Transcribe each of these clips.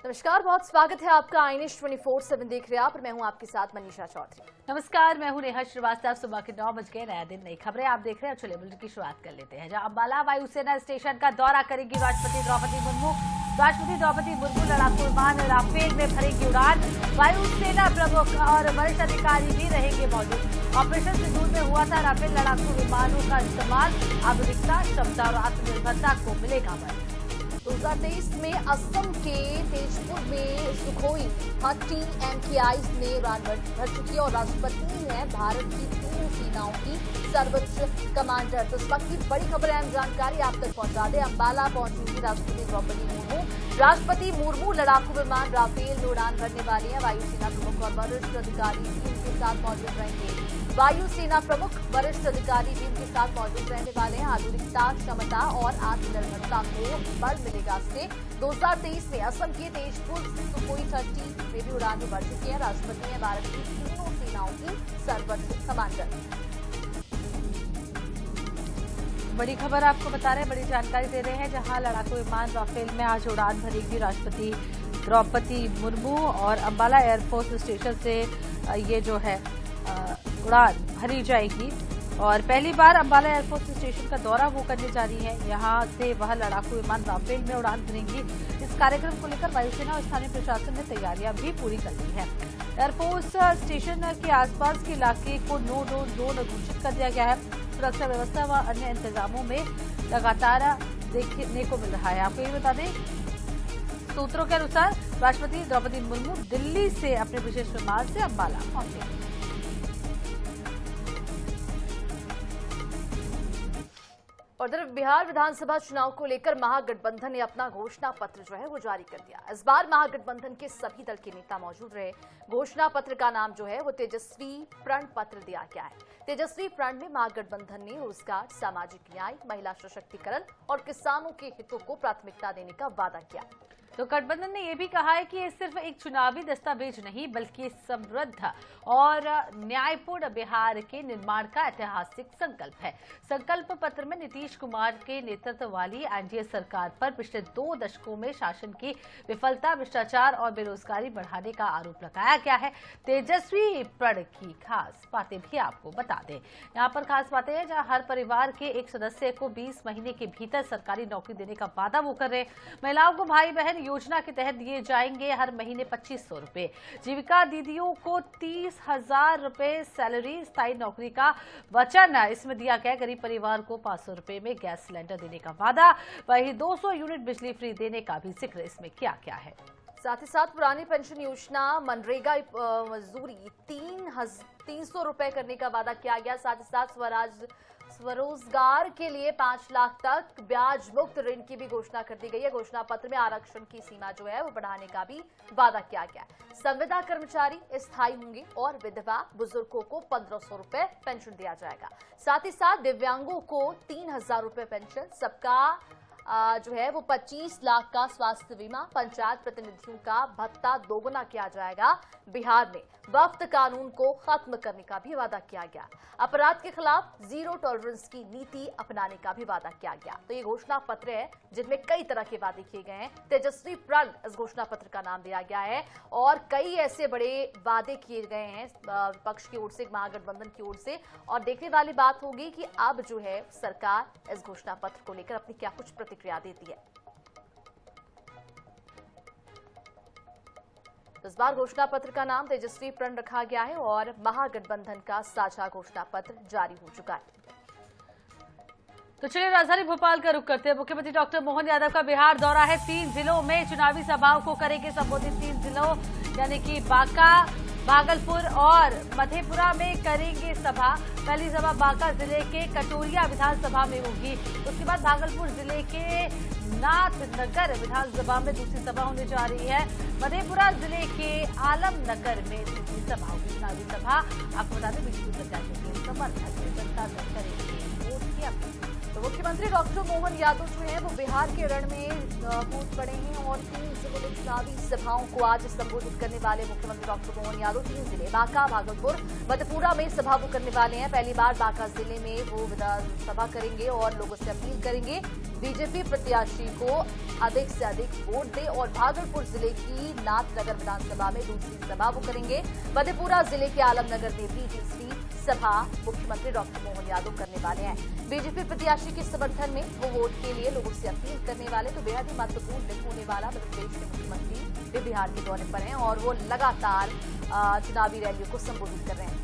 नमस्कार, बहुत स्वागत है आपका आईनेश 24/7 देख रहे हैं आप और मैं हूं आपके साथ मनीषा चौधरी। नमस्कार, मैं हूं नेहा श्रीवास्तव। सुबह के 9 बज गए, नया दिन नई खबरें आप देख रहे हैं। चलिए बुलेटिन की शुरुआत कर लेते हैं। जहां अंबाला वायुसेना स्टेशन का दौरा करेंगी राष्ट्रपति द्रौपदी मुर्मू। राष्ट्रपति द्रौपदी मुर्मू लड़ाकू विमान राफेल में भरेंगी उड़ान। वायुसेना प्रमुख और वरिष्ठ अधिकारी भी रहेंगे मौजूद। ऑपरेशन सिंदूर में हुआ था राफेल लड़ाकू विमानों का इस्तेमाल। आधुनिकता, क्षमता और आत्मनिर्भरता को मिलेगा बल। 2023 में असम के तेजपुर में सुखोई 30 MKIs ने उड़ान भर चुकी है और राष्ट्रपति हैं भारत की तीनों सेनाओं की सर्वोच्च कमांडर। तो इस वक्त की बड़ी खबर अहम जानकारी आप तक पहुंचा दे। अंबाला पहुंचेंगी राष्ट्रपति द्रौपदी मुर्मू। राष्ट्रपति मुर्मू लड़ाकू विमान राफेल में उड़ान भरने वाली है। वायुसेना प्रमुख और वरिष्ठ अधिकारी भी उनके साथ मौजूद रहेंगे। वायुसेना प्रमुख वरिष्ठ अधिकारी भी उनके साथ मौजूद रहने वाले हैं। आधुनिकता, क्षमता और आत्मनिर्भरता को बल मिलेगा इससे। 2023 में असम के तेजपुर सुखोई 30 में भी उड़ानें बढ़ चुकी है। राष्ट्रपति हैं भारत की तीनों सेनाओं की सर्वोच्च कमांडर। बड़ी खबर आपको बता रहे हैं, बड़ी जानकारी दे रहे हैं। जहां लड़ाकू विमान राफेल में आज उड़ान भरेगी राष्ट्रपति द्रौपदी मुर्मू और अंबाला एयरफोर्स स्टेशन से ये जो है उड़ान भरी जाएगी। और पहली बार अंबाला एयरफोर्स स्टेशन का दौरा वो करने जा रही है। यहां से वह लड़ाकू विमान राफेल में उड़ान भरेंगी। इस कार्यक्रम को लेकर वायुसेना और स्थानीय प्रशासन ने तैयारियां भी पूरी कर ली है। एयरफोर्स स्टेशन के आसपास के इलाके को नो डो जोन घोषित कर दिया गया है। सुरक्षा व्यवस्था व अन्य इंतजामों में लगातार देखने को मिल रहा है। आपको ये बता दें, सूत्रों के अनुसार राष्ट्रपति द्रौपदी मुर्मू दिल्ली से अपने विशेष विमान से अंबाला पहुंचेंगे। और तरफ बिहार विधानसभा चुनाव को लेकर महागठबंधन ने अपना घोषणा पत्र जो है वो जारी कर दिया। इस बार महागठबंधन के सभी दल के नेता मौजूद रहे। घोषणा पत्र का नाम जो है वो तेजस्वी प्रण पत्र दिया गया है। तेजस्वी प्रण में महागठबंधन ने रोजगार, सामाजिक न्याय, महिला सशक्तिकरण और किसानों के हितों को प्राथमिकता देने का वादा किया। तो गठबंधन ने यह भी कहा है कि ये सिर्फ एक चुनावी दस्तावेज नहीं बल्कि समृद्ध और न्यायपूर्ण बिहार के निर्माण का ऐतिहासिक संकल्प है। संकल्प पत्र में नीतीश कुमार के नेतृत्व वाली एनडीए सरकार पर पिछले 2 दशकों में शासन की विफलता, भ्रष्टाचार और बेरोजगारी बढ़ाने का आरोप लगाया गया है। तेजस्वी प्रण की खास बातें भी आपको बता दें। यहाँ पर खास बातें हैं, जहाँ हर परिवार के एक सदस्य को 20 महीने के भीतर सरकारी नौकरी देने का वादा वो कर रहे। महिलाओं को भाई बहन योजना के तहत दिए जाएंगे हर महीने 2500 रुपए। जीविका दीदियों को 30,000 रुपए सैलरी, स्थायी नौकरी का वचन इसमें दिया गया। गरीब परिवार को 500 रुपए में गैस सिलेंडर देने का वादा। वहीं 200 यूनिट बिजली फ्री देने का भी जिक्र इसमें किया गया है। साथ ही साथ पुरानी पेंशन योजना, मनरेगा मजदूरी 300 रुपए करने का वादा किया गया। साथ ही साथ स्वरोजगार के लिए 5 लाख तक ब्याज मुक्त ऋण की भी घोषणा कर दी गई है। घोषणा पत्र में आरक्षण की सीमा जो है वो बढ़ाने का भी वादा किया गया है। संविदा कर्मचारी स्थायी होंगे और विधवा बुजुर्गों को 1500 रुपए पेंशन दिया जाएगा। साथ ही साथ दिव्यांगों को 3000 रुपए पेंशन, सबका जो है वो 25 लाख का स्वास्थ्य बीमा, पंचायत प्रतिनिधियों का भत्ता दोगुना किया जाएगा। बिहार में वक्त कानून को खत्म करने का भी वादा किया गया। अपराध के खिलाफ जीरो टॉलरेंस की नीति अपनाने का भी वादा किया गया। तो ये घोषणा पत्र है जिनमें कई तरह के वादे किए गए हैं। तेजस्वी प्रण इस घोषणा पत्र का नाम दिया गया है और कई ऐसे बड़े वादे किए गए हैं विपक्ष की ओर से, महागठबंधन की ओर से। और देखने वाली बात होगी कि अब जो है सरकार इस घोषणा पत्र को लेकर अपनी क्या कुछ प्रतिक्रिया देती है। इस बार घोषणा पत्र का नाम तेजस्वी प्रण रखा गया है और महागठबंधन का साझा घोषणा पत्र जारी हो चुका है। तो चलिए राजधानी भोपाल का रुख करते हैं। मुख्यमंत्री डॉक्टर मोहन यादव का बिहार दौरा है। 3 जिलों में चुनावी सभाओं को करेंगे संबोधित। 3 जिलों यानी कि बांका, भागलपुर और मधेपुरा में करेंगे सभा। पहली सभा बांका जिले के कटोरिया विधानसभा में होगी। उसके बाद भागलपुर जिले के नाथनगर विधानसभा में दूसरी सभा होने जा रही है। मधेपुरा जिले के आलमनगर में दूसरी सभा होगी। चुनावी सभा आपको बता दें बीजेपी सरकार के समर्थक जनता दल करेंगे वोट की अपील। तो मुख्यमंत्री डॉक्टर मोहन यादव जो है वो बिहार के रण में कूद पड़े हैं और 3 जिलों में चुनावी सभाओं को आज संबोधित करने वाले मुख्यमंत्री डॉक्टर मोहन यादव 3 जिले बांका, भागलपुर, मधेपुरा में सभा को करने वाले हैं। पहली बार बांका जिले में वो विधानसभा करेंगे और लोगों से अपील करेंगे। बीजेपी प्रत्याशी को अधिक से अधिक वोट दे और भागलपुर जिले की नाथनगर विधानसभा में दूसरी सभा वो करेंगे। मधेपुरा जिले के आलमनगर में भी तीसरी सभा मुख्यमंत्री डॉक्टर मोहन यादव करने वाले हैं। बीजेपी प्रत्याशी के समर्थन में वो वोट के लिए लोगों से अपील करने वाले। तो बेहद ही महत्वपूर्ण दिन होने वाला मध्य प्रदेश के मुख्यमंत्री वे बिहार के दौरे पर हैं और वो लगातार चुनावी रैलियों को संबोधित कर रहे हैं।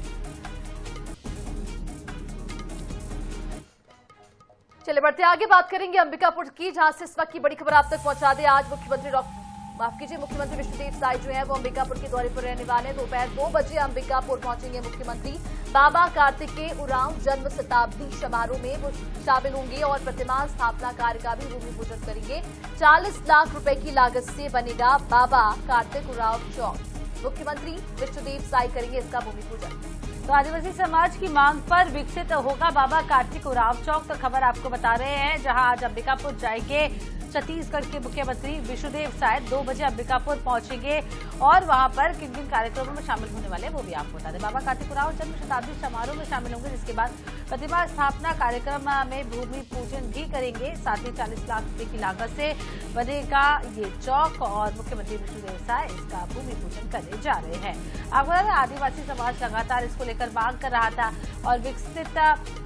चलिए बढ़ते आगे, बात करेंगे अंबिकापुर की, जहां से इस वक्त की बड़ी खबर आप तक पहुंचा दे। आज मुख्यमंत्री विष्णुदेव साई जो है वो अंबिकापुर के दौरे पर रहने वाले हैं। दोपहर 2 बजे अंबिकापुर पहुंचेंगे मुख्यमंत्री। बाबा कार्तिकेय उरांव जन्म शताब्दी समारोह में वो शामिल होंगे और प्रतिमा स्थापना कार्य का भी भूमि पूजन करेंगे। 40 लाख रुपए की लागत से बनेगा बाबा कार्तिक उरांव चौक। मुख्यमंत्री विष्णुदेव साई करेंगे इसका भूमि पूजन। तो आदिवासी समाज की मांग पर विकसित होगा बाबा कार्तिक उरांव चौक। तो खबर आपको बता रहे हैं, जहां आज अंबिकापुर जाएंगे छत्तीसगढ़ के मुख्यमंत्री विष्णुदेव साय 2 बजे अंबिकापुर पहुंचेंगे और वहां पर किन किन कार्यक्रमों में शामिल होने वाले वो भी आपको बता दें। बाबा कार्तिक उरांव जन्म शताब्दी समारोह में शामिल होंगे, जिसके बाद प्रतिमा स्थापना कार्यक्रम में भूमि पूजन भी करेंगे। साथ ही 40 लाख रुपए की लागत से बनेगा ये चौक और मुख्यमंत्री विष्णुदेव साय इसका भूमि पूजन करने जा रहे हैं। आपको बता दें, आदिवासी समाज लगातार इसको लेकर मांग कर रहा था और विकसित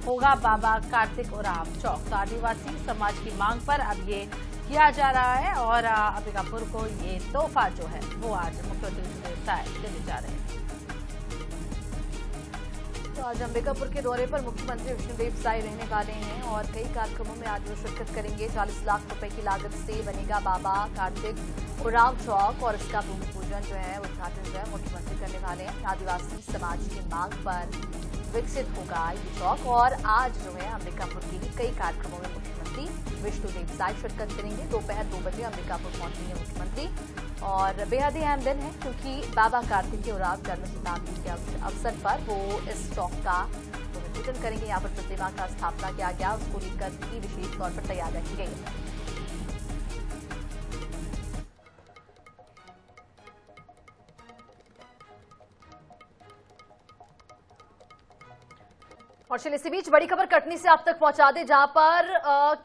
होगा बाबा कार्तिक उरांव चौक। तो आदिवासी समाज की मांग पर अब ये किया जा रहा है और अंबिकापुर को ये तोहफा जो है वो आज मुख्यमंत्री विष्णुदेव साय देने जा रहे हैं। तो आज अंबिकापुर के दौरे पर मुख्यमंत्री विष्णुदेव साय रहने वाले हैं और कई कार्यक्रमों में आज वो शिरकत करेंगे। 40 लाख रुपए की लागत से बनेगा बाबा कार्तिक उरांव चौक और इसका भूमि पूजन जो है उद्घाटन जो है मुख्यमंत्री करने वाले हैं। आदिवासी समाज की मांग पर विकसित होगा ये चौक और आज जो है अंबिकापुर के ही कई कार्यक्रमों में मुख्यमंत्री विष्णुदेव साय शिरकत करेंगे। दोपहर 2 बजे अंबिकापुर पहुंचेंगे मुख्यमंत्री और बेहद ही अहम दिन है क्योंकि बाबा कार्तिकेय उरांव जन्म शताब्दी के अवसर पर वो इस चौक का भूमि पूजन करेंगे। यहाँ पर प्रतिमा का स्थापना किया गया, उसको लेकर भी विशेष तौर पर तैयारियां की गई है। और चलिए इसी बीच बड़ी खबर कटनी से आप तक पहुंचा दे, जहां पर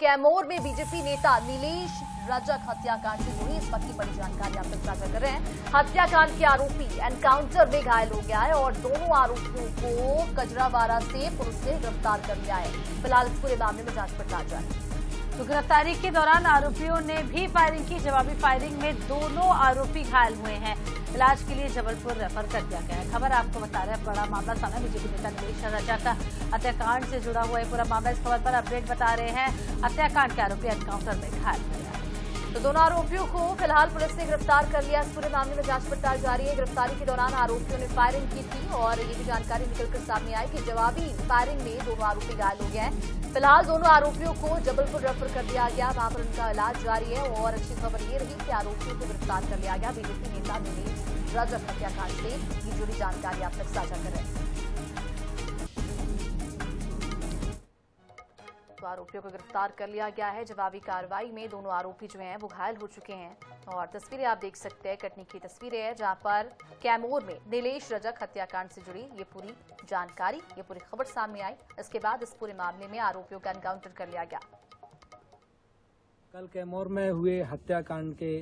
कैमूर में बीजेपी नेता नीलेश रजक हत्याकांड से जुड़ी इस वक्त की बड़ी जानकारी आप तक साझा कर रहे हैं। हत्याकांड के आरोपी एनकाउंटर में घायल हो गया है और दोनों आरोपियों को कजरावाड़ा से पुलिस ने गिरफ्तार कर लिया है। फिलहाल इस पूरे मामले में जांच पड़ताल जारी है। तो गिरफ्तारी के दौरान आरोपियों ने भी फायरिंग की। जवाबी फायरिंग में दोनों आरोपी घायल हुए हैं। इलाज के लिए जबलपुर रेफर कर दिया गया है। खबर आपको बता रहे हैं, बड़ा मामला सामने बीजेपी नेता नीलेश रजक का हत्याकांड से जुड़ा हुआ है पूरा मामला। इस खबर पर अपडेट बता रहे हैं, हत्याकांड के आरोपी एनकाउंटर में घायल हुए हैं। तो दोनों आरोपियों को फिलहाल पुलिस ने गिरफ्तार कर लिया। इस पूरे मामले में जांच पड़ताल जारी है। गिरफ्तारी के दौरान आरोपियों ने फायरिंग की थी और ये भी जानकारी निकलकर सामने आई कि जवाबी फायरिंग में दोनों आरोपी घायल हो गए हैं। फिलहाल दोनों आरोपियों को जबलपुर रेफर कर दिया गया, वहां पर उनका इलाज जारी है। और अच्छी खबर ये रही कि आरोपियों को गिरफ्तार कर लिया गया। बीजेपी नेता नीलेश रजक हत्याकांड से ये जुड़ी जानकारी आप तक साझा कर रहे हैं। तो आरोपियों को गिरफ्तार कर लिया गया है। जवाबी कार्रवाई में दोनों आरोपी जो हैं वो घायल हो चुके हैं और तस्वीरें आप देख सकते हैं, कटनी की तस्वीरें हैं जहां पर कैमूर में नीलेश रजक हत्याकांड से जुड़ी ये पूरी जानकारी, ये पूरी खबर सामने आई। इसके बाद इस पूरे मामले में आरोपियों का एनकाउंटर कर लिया गया। कल कैमूर में हुए हत्याकांड के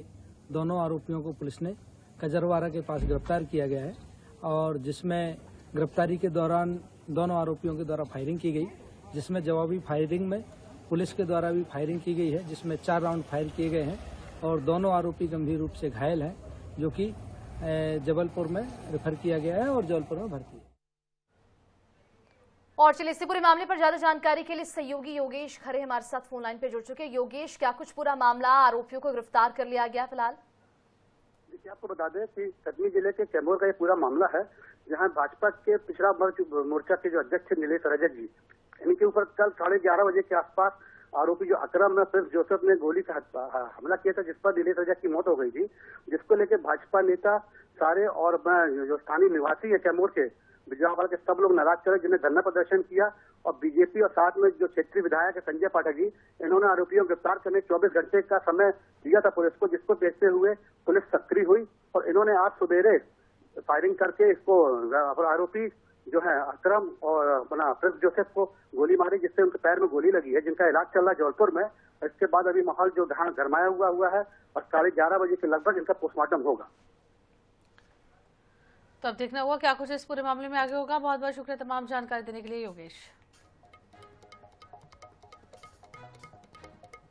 दोनों आरोपियों को पुलिस ने कजरवाड़ा के पास गिरफ्तार किया गया है और जिसमें गिरफ्तारी के दौरान दोनों आरोपियों के द्वारा फायरिंग की गई, जिसमें जवाबी फायरिंग में पुलिस के द्वारा भी फायरिंग की गई है, जिसमें 4 राउंड फायर किए गए हैं और दोनों आरोपी गंभीर रूप से घायल हैं, जो कि जबलपुर में रेफर किया गया है और जबलपुर में भर्ती है। और चलिए इसी पूरे मामले पर ज्यादा जानकारी के लिए सहयोगी योगेश खरे हमारे साथ फोन लाइन पे जुड़ चुके हैं। योगेश, क्या कुछ पूरा मामला, आरोपियों को गिरफ्तार कर लिया गया फिलहाल? देखिए, आपको बता दें कि कटनी जिले के कैमूर का ये पूरा मामला है, जहां भाजपा के पिछड़ा मोर्चा के जो अध्यक्ष नीलेश रजक जी, इनके ऊपर कल 11:30 बजे के आसपास आरोपी जो अकरम प्रिंस जोसेफ ने गोली का हमला किया था, जिस पर नीलेश रजक की मौत हो गई थी, जिसको लेकर भाजपा नेता सारे और जो स्थानीय निवासी है कैमूर के, बिजलावाड़ा के सब लोग नाराज चले, जिन्हें धरना प्रदर्शन किया। और बीजेपी और साथ में जो क्षेत्रीय विधायक है संजय पाठक जी, इन्होंने आरोपियों को गिरफ्तार करने 24 घंटे का समय दिया था पुलिस को, जिसको देखते हुए पुलिस सक्रिय हुई और इन्होंने आज सवेरे फायरिंग करके इसको आरोपी जो है अकरम और अपना प्रिंस जोसेफ को गोली मारी, जिससे उनके पैर में गोली लगी है, जिनका इलाज चल रहा है जौलपुर में। इसके बाद अभी माहौल जो गरमाया हुआ है और 11:30 बजे के लगभग इनका पोस्टमार्टम होगा। तो अब देखना होगा क्या कुछ इस पूरे मामले में आगे होगा। बहुत बहुत शुक्रिया तमाम जानकारी देने के लिए योगेश।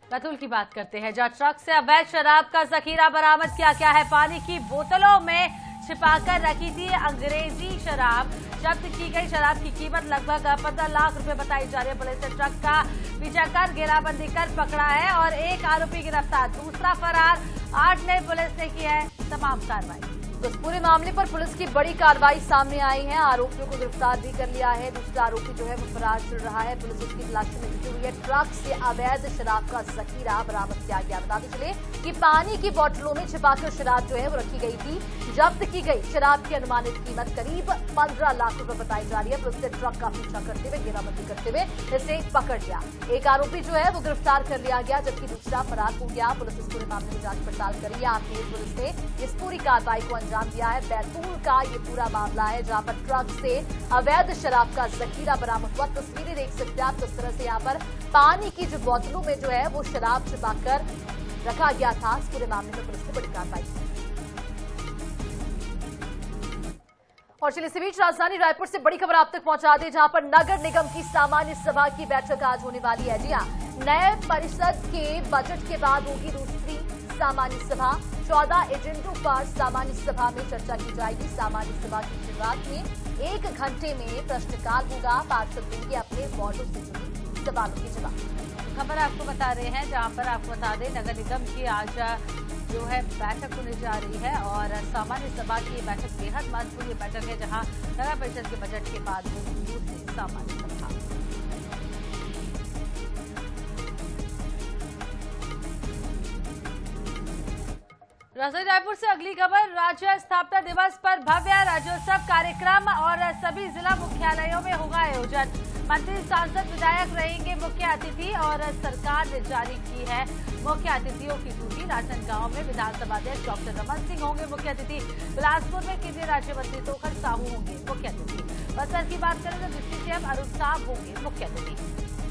बैतूल की बात करते हैं, जहां ट्रक से अवैध शराब का जखीरा बरामद किया गया है। पानी की बोतलों में छिपाकर रखी थी अंग्रेजी शराब। जब्त की गई शराब की कीमत लगभग 15 लाख रुपए बताई जा रही है। पुलिस ने ट्रक का पीछा कर घेराबंदी कर पकड़ा है और एक आरोपी गिरफ्तार, दूसरा फरार। 8 ने पुलिस ने की है तमाम कार्रवाई। तो इस पूरे मामले पर पुलिस की बड़ी कार्रवाई सामने आई है। आरोपियों को गिरफ्तार भी कर लिया है। दूसरा आरोपी जो है वो फरार चल रहा है। पुलिस उसकी तलाशी में जुटी हुई है। ट्रक से अवैध शराब का जखीरा बरामद किया गया। बताते चले कि पानी की बोतलों में छिपाकर शराब जो है वो रखी गई थी। जब्त की गई शराब की अनुमानित कीमत करीब 15 लाख रुपए बताई जा रही है। पुलिस ने ट्रक का पीछा करते हुए घेराबंदी करते हुए इसे पकड़ लिया। एक आरोपी जो है वो गिरफ्तार कर लिया गया, जबकि दूसरा फरार हो गया। पुलिस इस पूरे मामले में जांच पड़ताल करी है। आखिर पुलिस ने इस पूरी कार्रवाई को अंजाम दिया है। बैतूल का ये पूरा मामला है, जहां पर ट्रक से अवैध शराब का जखीरा बरामद हुआ। तस्वीरें देख सकते हैं आप किस तरह से यहाँ पर पानी की जो बोतलों में जो है वो शराब छिपाकर रखा गया था। इस पूरे मामले में पुलिस ने बड़ी कार्रवाई की। और चलिए इसी बीच राजधानी रायपुर से बड़ी खबर आप तक पहुंचा दें, जहां पर नगर निगम की सामान्य सभा की बैठक आज होने वाली है। जी हां, नए परिषद के बजट के बाद होगी दूसरी सामान्य सभा। 14 एजेंडों पर सामान्य सभा में चर्चा की जाएगी। सामान्य सभा की शुरुआत में 1 घंटे में प्रश्नकाल होगा। पार्षद देंगे अपने वार्डों से जुड़ी सवालों के जवाब। खबर आपको बता रहे हैं, जहां पर आपको बता दें नगर निगम की आज जो है बैठक होने जा रही है और सामान्य सभा की बैठक बेहद महत्वपूर्ण बैठक है, जहां नगर परिषद के बजट के बाद होगी दूसरी सामान्य सभा। राजधानी रायपुर से अगली खबर, राज्य स्थापना दिवस पर भव्य राज्योत्सव कार्यक्रम और सभी जिला मुख्यालयों में होगा आयोजन। मंत्री, सांसद, विधायक रहेंगे मुख्य अतिथि और सरकार ने जारी की है मुख्य अतिथियों की सूची। राजनांदगांव में विधानसभा अध्यक्ष डॉक्टर रमन सिंह होंगे मुख्य अतिथि। बिलासपुर में केंद्रीय राज्य मंत्री तोखर साहू होंगे मुख्य अतिथि। बस्तर की बात करें तो डिप्टी सीएम अरुण साहब होंगे मुख्य अतिथि।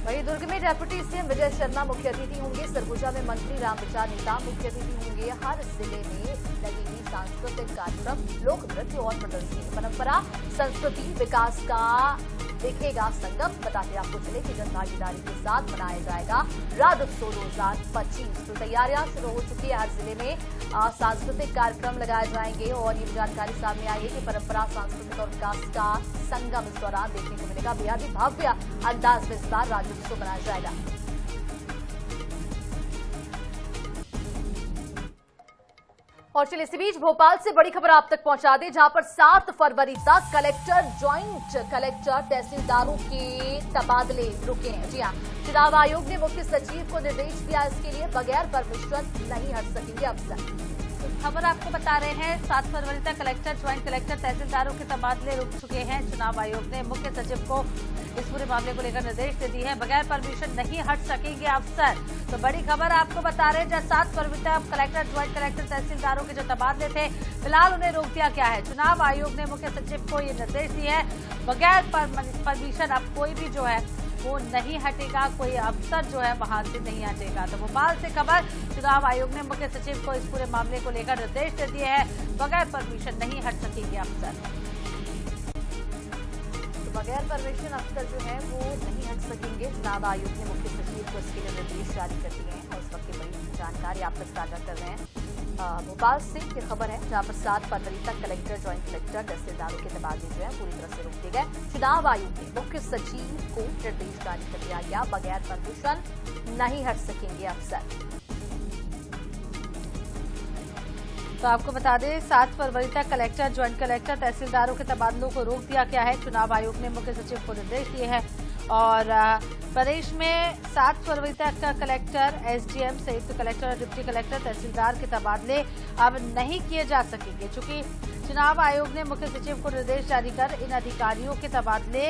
वहीं दुर्ग में डेप्यूटी सीएम विजय शर्मा मुख्य अतिथि होंगे। सरगुजा में मंत्री रामविचार नेता मुख्य अतिथि होंगे। हर जिले में लगेगी सांस्कृतिक कार्यक्रम, लोक नृत्य और प्रदर्शनी। परंपरा, संस्कृति, विकास का दिखेगा संगम। बताते आपको चले कि जनभागीदारी के साथ मनाया जाएगा राज्योत्सव 2025। तो तैयारियां शुरू हो चुकी है। हर जिले में सांस्कृतिक कार्यक्रम लगाए जाएंगे और ये जानकारी सामने आई है कि परंपरा, सांस्कृतिक और विकास का संगम इस दौरान देखने को मिलेगा। बेहद ही भव्य अंदाज में इस बार राज्योत्सव मनाया जाएगा। और चलिए इसी बीच भोपाल से बड़ी खबर आप तक पहुंचा दें, जहां पर 7 फरवरी तक कलेक्टर, ज्वाइंट कलेक्टर, तहसीलदारों के तबादले रुके हैं। जी हां, चुनाव आयोग ने मुख्य सचिव को निर्देश दिया, इसके लिए बगैर परमिशन नहीं हट सकेंगे अफसर। खबर आपको बता रहे हैं 7 फरवरी तक कलेक्टर, ज्वाइंट कलेक्टर, तहसीलदारों के तबादले रुक चुके हैं। चुनाव आयोग ने मुख्य सचिव को इस पूरे मामले को लेकर निर्देश दे दिए हैं। बगैर परमिशन नहीं हट सकेंगे अफसर। तो बड़ी खबर आपको बता रहे हैं, जब 7 फरवरी तक कलेक्टर, ज्वाइंट कलेक्टर, तहसीलदारों के जो तबादले थे फिलहाल उन्हें रोक दिया गया है। चुनाव आयोग ने मुख्य सचिव को ये निर्देश दिए हैं, बगैर परमिशन अब कोई भी जो है वो नहीं हटेगा, कोई अफसर जो है वहां से नहीं हटेगा। तो भोपाल से खबर, चुनाव आयोग ने मुख्य सचिव को इस पूरे मामले को लेकर निर्देश दे दिए हैं, बगैर परमिशन नहीं हट सकेंगे अफसर। तो बगैर परमिशन अफसर जो है वो नहीं हट सकेंगे। चुनाव आयोग ने मुख्य सचिव को इसके लिए निर्देश जारी कर दिए हैं और इस वक्त की बड़ी जानकारी आप तक साझा कर रहे हैं। भोपाल से ये खबर है, जहां पर 7 फरवरी तक कलेक्टर, ज्वाइंट कलेक्टर, तहसीलदारों के तबादले जो है पूरी तरह से रोक दिए गए। चुनाव आयोग ने मुख्य सचिव को निर्देश जारी कर दिया गया, बगैर परमिशन नहीं हट सकेंगे अफसर। तो आपको बता दें 7 फरवरी तक कलेक्टर, ज्वाइंट कलेक्टर, तहसीलदारों के तबादलों को रोक दिया गया है। चुनाव आयोग ने मुख्य सचिव को निर्देश दिए हैं और प्रदेश में 7 फरवरी तक का कलेक्टर, एसडीएम, संयुक्त कलेक्टर और डिप्टी कलेक्टर, तहसीलदार के तबादले अब नहीं किए जा सकेंगे। चूंकि चुनाव आयोग ने मुख्य सचिव को निर्देश जारी कर इन अधिकारियों के तबादले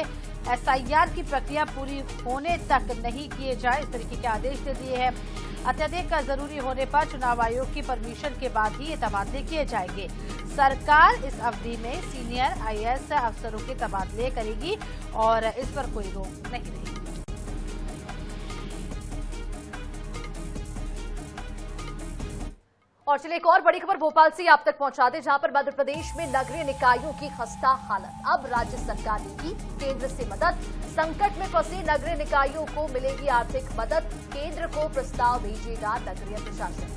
एसआईआर की प्रक्रिया पूरी होने तक नहीं किए जाए, इस तरीके के आदेश दे दिए हैं। अत्यधिक जरूरी होने पर चुनाव आयोग की परमिशन के बाद ही ये तबादले किए जाएंगे। सरकार इस अवधि में सीनियर आईएएस अफसरों के तबादले करेगी और इस पर कोई रोक नहीं रहेगी। और चलिए एक और बड़ी खबर भोपाल से आप तक पहुंचा दें, जहां पर मध्य प्रदेश में नगरीय निकायों की खस्ता हालत। अब राज्य सरकार देगी केंद्र से मदद। संकट में फंसे नगरीय निकायों को मिलेगी आर्थिक मदद। केंद्र को प्रस्ताव भेजेगा नगरीय प्रशासन।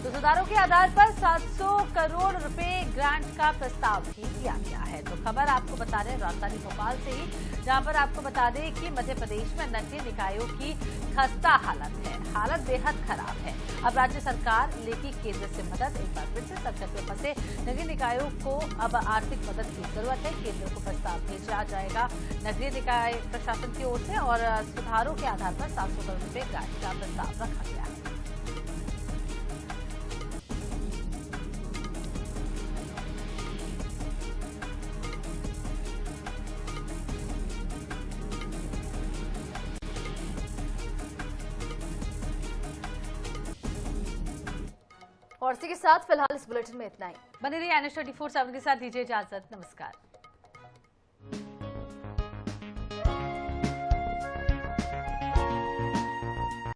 तो सुधारों के आधार पर 700 करोड़ रुपए ग्रांट का प्रस्ताव भी दिया गया है। तो खबर आपको बता रहे हैं राजधानी भोपाल से ही, जहां पर आपको बता दें कि मध्य प्रदेश में नगरीय निकायों की खस्ता हालत है। हालत बेहद खराब है। अब राज्य सरकार लेगी केंद्र से मदद। एक बार फिर से संकट में फंसे नगरीय निकायों को अब आर्थिक मदद की जरूरत है। केंद्र को प्रस्ताव भेजा जाएगा नगरीय निकाय प्रशासन की ओर से और सुधारों के आधार पर 700 करोड़ रुपए ग्रांट का प्रस्ताव रखा गया है। और इसी के साथ फिलहाल इस बुलेटिन में इतना ही। बने रहिए NH24/7 के साथ। दीजिए इजाजत। नमस्कार।